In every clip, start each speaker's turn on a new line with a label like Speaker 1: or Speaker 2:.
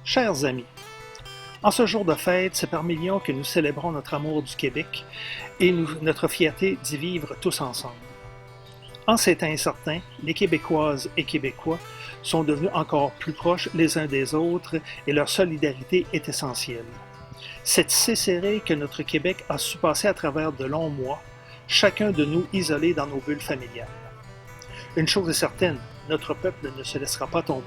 Speaker 1: Chers amis, en ce jour de fête, c'est par millions que nous célébrons notre amour du Québec et notre fierté d'y vivre tous ensemble. En ces temps incertains, les Québécoises et Québécois sont devenus encore plus proches les uns des autres et leur solidarité est essentielle. C'est tissé serré que notre Québec a su passer à travers de longs mois, chacun de nous isolés dans nos bulles familiales. Une chose est certaine, notre peuple ne se laissera pas tomber.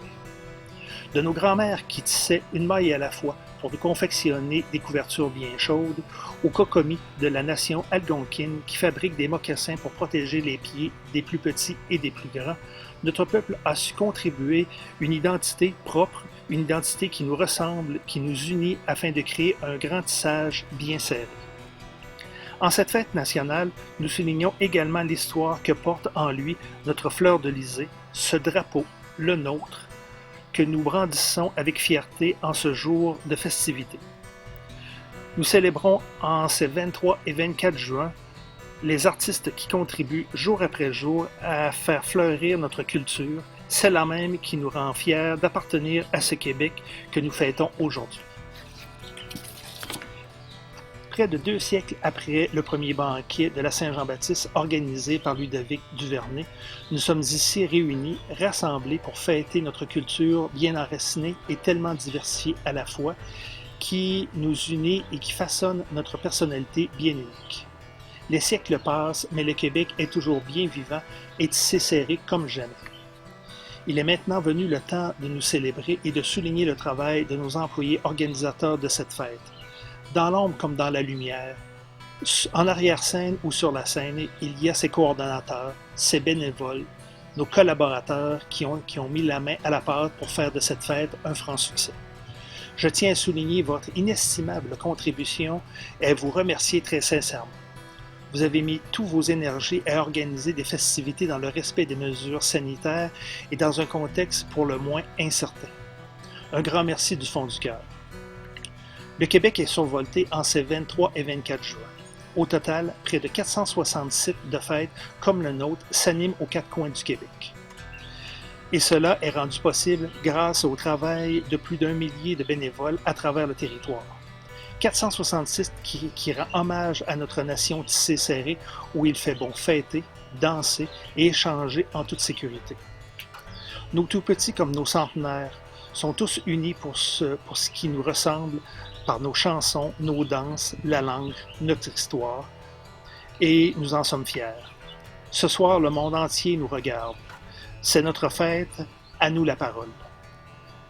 Speaker 1: De nos grands-mères qui tissaient une maille à la fois pour nous confectionner des couvertures bien chaudes, aux cocomis de la nation algonquine qui fabrique des mocassins pour protéger les pieds des plus petits et des plus grands, notre peuple a su contribuer une identité propre, une identité qui nous ressemble, qui nous unit afin de créer un grand tissage bien serré. En cette fête nationale, nous soulignons également l'histoire que porte en lui notre fleur de lysée, ce drapeau, le nôtre, que nous brandissons avec fierté en ce jour de festivité. Nous célébrons en ces 23 et 24 juin les artistes qui contribuent jour après jour à faire fleurir notre culture, celle-là même qui nous rend fiers d'appartenir à ce Québec que nous fêtons aujourd'hui. Près de 2 siècles après le premier banquet de la Saint-Jean-Baptiste organisé par Ludovic Duvernet, nous sommes ici réunis, rassemblés pour fêter notre culture bien enracinée et tellement diversifiée à la fois, qui nous unit et qui façonne notre personnalité bien unique. Les siècles passent, mais le Québec est toujours bien vivant et tissé serré comme jamais. Il est maintenant venu le temps de nous célébrer et de souligner le travail de nos employés organisateurs de cette fête. Dans l'ombre comme dans la lumière, en arrière-scène ou sur la scène, il y a ses coordonnateurs, ses bénévoles, nos collaborateurs qui ont mis la main à la pâte pour faire de cette fête un franc succès. Je tiens à souligner votre inestimable contribution et à vous remercier très sincèrement. Vous avez mis tous vos énergies à organiser des festivités dans le respect des mesures sanitaires et dans un contexte pour le moins incertain. Un grand merci du fond du cœur. Le Québec est survolté en ces 23 et 24 juin. Au total, près de 460 sites de fêtes comme le nôtre s'animent aux 4 coins du Québec. Et cela est rendu possible grâce au travail de plus d'1 millier de bénévoles à travers le territoire. 466 qui rend hommage à notre nation tissée serrée où il fait bon fêter, danser et échanger en toute sécurité. Nos tout-petits comme nos centenaires sont tous unis pour ce qui nous ressemble par nos chansons, nos danses, la langue, notre histoire, et nous en sommes fiers. Ce soir, le monde entier nous regarde. C'est notre fête, à nous la parole.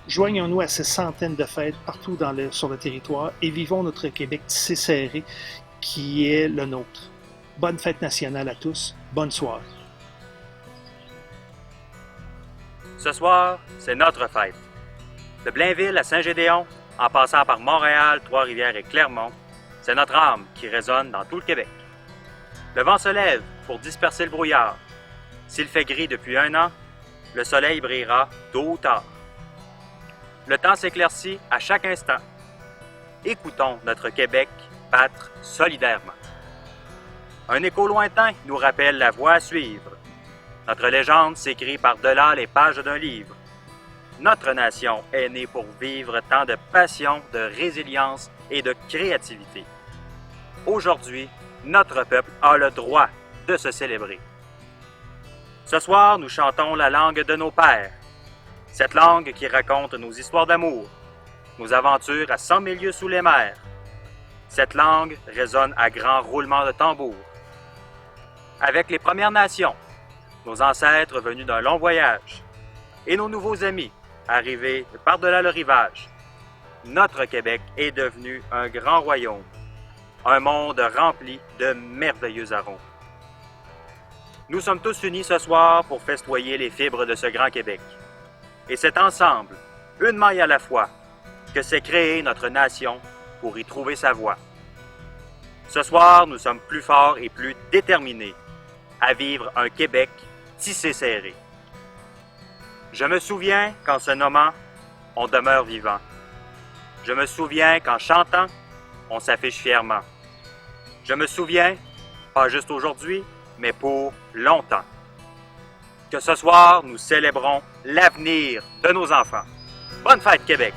Speaker 1: Joignons-nous à ces centaines de fêtes partout sur le territoire et vivons notre Québec tissé serré qui est le nôtre. Bonne fête nationale à tous, bonne soirée.
Speaker 2: Ce soir, c'est notre fête. De Blainville à Saint-Gédéon, en passant par Montréal, Trois-Rivières et Clermont, c'est notre âme qui résonne dans tout le Québec. Le vent se lève pour disperser le brouillard. S'il fait gris depuis 1 an, le soleil brillera tôt ou tard. Le temps s'éclaircit à chaque instant. Écoutons notre Québec battre solidairement. Un écho lointain nous rappelle la voie à suivre. Notre légende s'écrit par-delà les pages d'un livre. Notre nation est née pour vivre tant de passion, de résilience et de créativité. Aujourd'hui, notre peuple a le droit de se célébrer. Ce soir, nous chantons la langue de nos pères. Cette langue qui raconte nos histoires d'amour, nos aventures à 100 000 lieues sous les mers. Cette langue résonne à grands roulements de tambour. Avec les Premières Nations, nos ancêtres venus d'un long voyage, et nos nouveaux amis, arrivés par-delà le rivage, notre Québec est devenu un grand royaume, un monde rempli de merveilleux arômes. Nous sommes tous unis ce soir pour festoyer les fibres de ce grand Québec. Et c'est ensemble, une maille à la fois, que s'est créée notre nation pour y trouver sa voie. Ce soir, nous sommes plus forts et plus déterminés à vivre un Québec tissé serré. Je me souviens qu'en se nommant, on demeure vivant. Je me souviens qu'en chantant, on s'affiche fièrement. Je me souviens, pas juste aujourd'hui, mais pour longtemps. Que ce soir, nous célébrons l'avenir de nos enfants. Bonne fête, Québec!